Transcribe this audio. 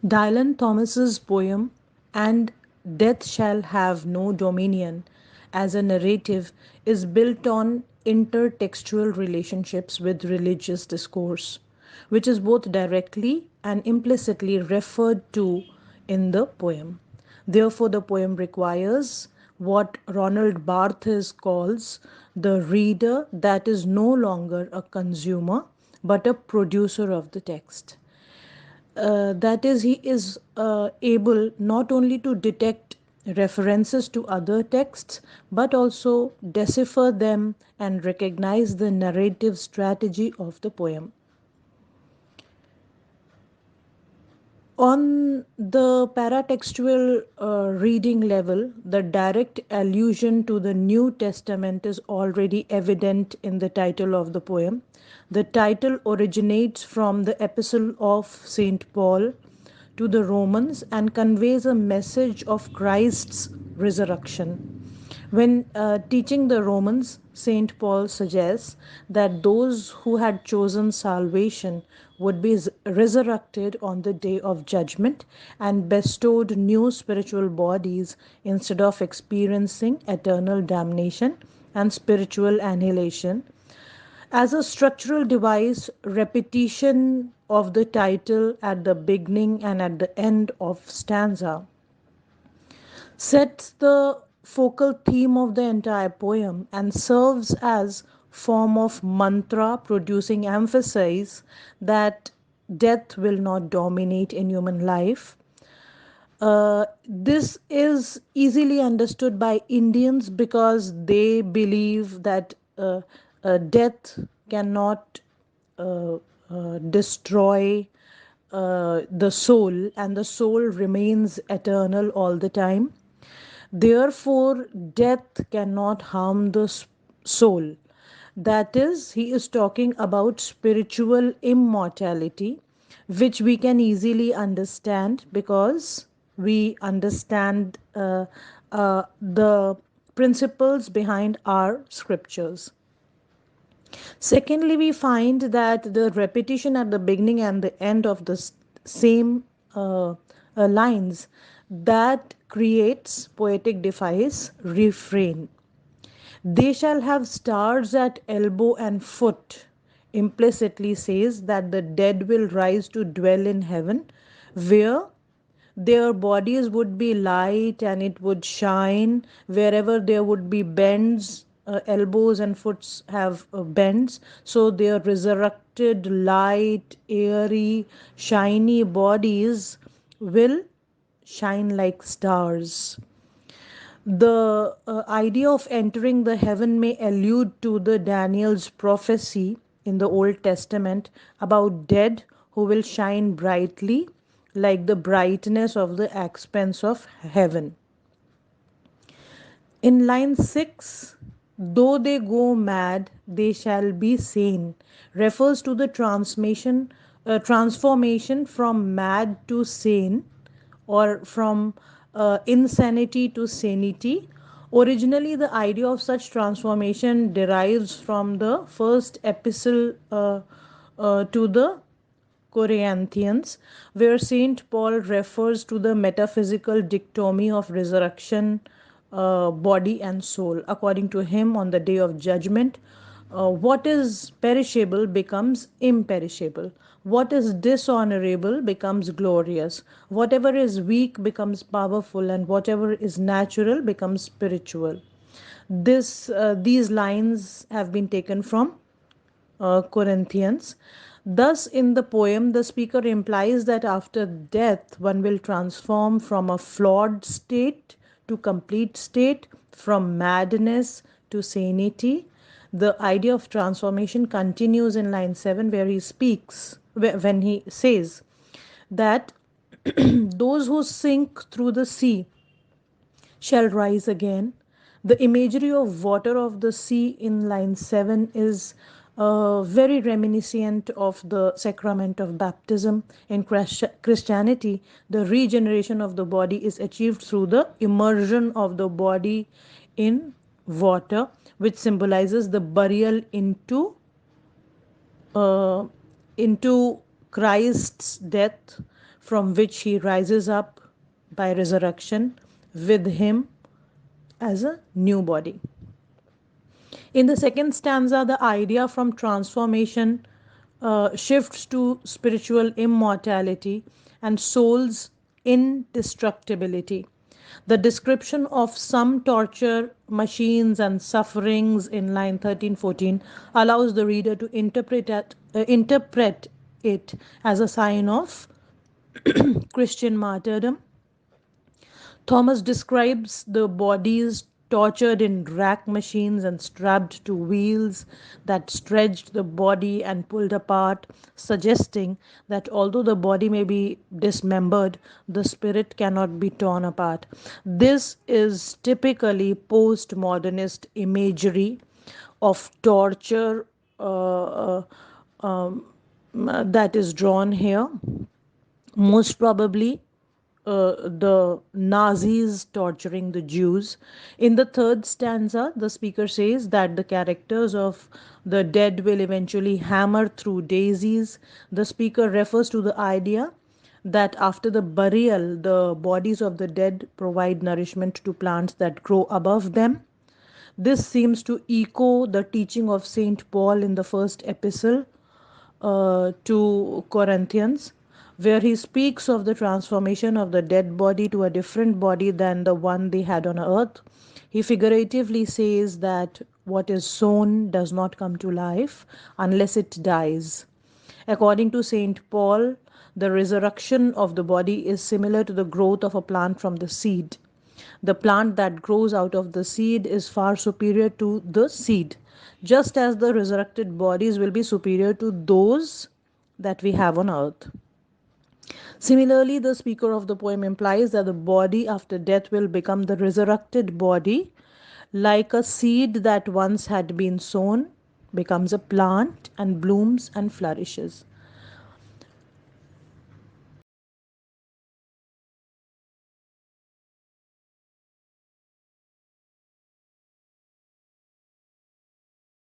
Dylan Thomas's poem "And Death Shall Have No Dominion" as a narrative is built on intertextual relationships with religious discourse, which is both directly and implicitly referred to in the poem. Therefore, the poem requires what Ronald Barthes calls the reader that is no longer a consumer but a producer of the text. That is, he is able not only to detect references to other texts but also decipher them and recognize the narrative strategy of the poem. On the paratextual reading level, the direct allusion to the New Testament is already evident in the title of the poem. The title originates from the Epistle of St. Paul to the Romans and conveys a message of Christ's resurrection. When teaching the Romans, St. Paul suggests that those who had chosen salvation would be resurrected on the day of judgment and bestowed new spiritual bodies instead of experiencing eternal damnation and spiritual annihilation. As a structural device, repetition of the title at the beginning and at the end of stanza sets the focal theme of the entire poem and serves as form of mantra producing emphasis that death will not dominate in human life. This is easily understood by Indians because they believe that death cannot destroy the soul, and the soul remains eternal all the time. Therefore, death cannot harm the soul. That is, he is talking about spiritual immortality, which we can easily understand because we understand the principles behind our scriptures. Secondly, we find that the repetition at the beginning and the end of the same lines that creates poetic device refrain. They shall have stars at elbow and foot implicitly says that the dead will rise to dwell in heaven, where their bodies would be light and it would shine wherever there would be bends. Elbows and foots have bends, so their resurrected, light, airy, shiny bodies will shine like stars. The idea of entering the heaven may allude to the Daniel's prophecy in the Old Testament about dead who will shine brightly like the brightness of the expanse of heaven. In line 6, though they go mad, they shall be sane, refers to the transformation from mad to sane, or from insanity to sanity. Originally, the idea of such transformation derives from the first epistle to the Corinthians, where Saint Paul refers to the metaphysical dichotomy of resurrection, body and soul. According to him, on the day of judgment, what is perishable becomes imperishable. What is dishonorable becomes glorious. Whatever is weak becomes powerful, and whatever is natural becomes spiritual. These lines have been taken from Corinthians. Thus, in the poem, the speaker implies that after death, one will transform from a flawed state to complete state, from madness to sanity. The idea of transformation continues in line 7, where he speaks, when he says that those who sink through the sea shall rise again. The imagery of water of the sea in line 7 is very reminiscent of the sacrament of baptism. In Christianity, the regeneration of the body is achieved through the immersion of the body in water, which symbolizes the burial uh, into Christ's death from which he rises up by resurrection with him as a new body. In the second stanza, the idea from transformation shifts to spiritual immortality and soul's indestructibility. The description of some torture machines and sufferings in line 13-14 allows the reader to interpret it as a sign of Christian martyrdom. Thomas describes the bodies tortured in rack machines and strapped to wheels that stretched the body and pulled apart, suggesting that although the body may be dismembered, the spirit cannot be torn apart. This is typically postmodernist imagery of torture that is drawn here. Most probably the Nazis torturing the Jews. In the third stanza, the speaker says that the characters of the dead will eventually hammer through daisies. The speaker refers to the idea that after the burial, the bodies of the dead provide nourishment to plants that grow above them. This seems to echo the teaching of Saint Paul in the first epistle to Corinthians, where he speaks of the transformation of the dead body to a different body than the one they had on earth. He figuratively says that what is sown does not come to life unless it dies. According to Saint Paul, the resurrection of the body is similar to the growth of a plant from the seed. The plant that grows out of the seed is far superior to the seed, just as the resurrected bodies will be superior to those that we have on earth. Similarly, the speaker of the poem implies that the body after death will become the resurrected body, like a seed that once had been sown, becomes a plant and blooms and flourishes.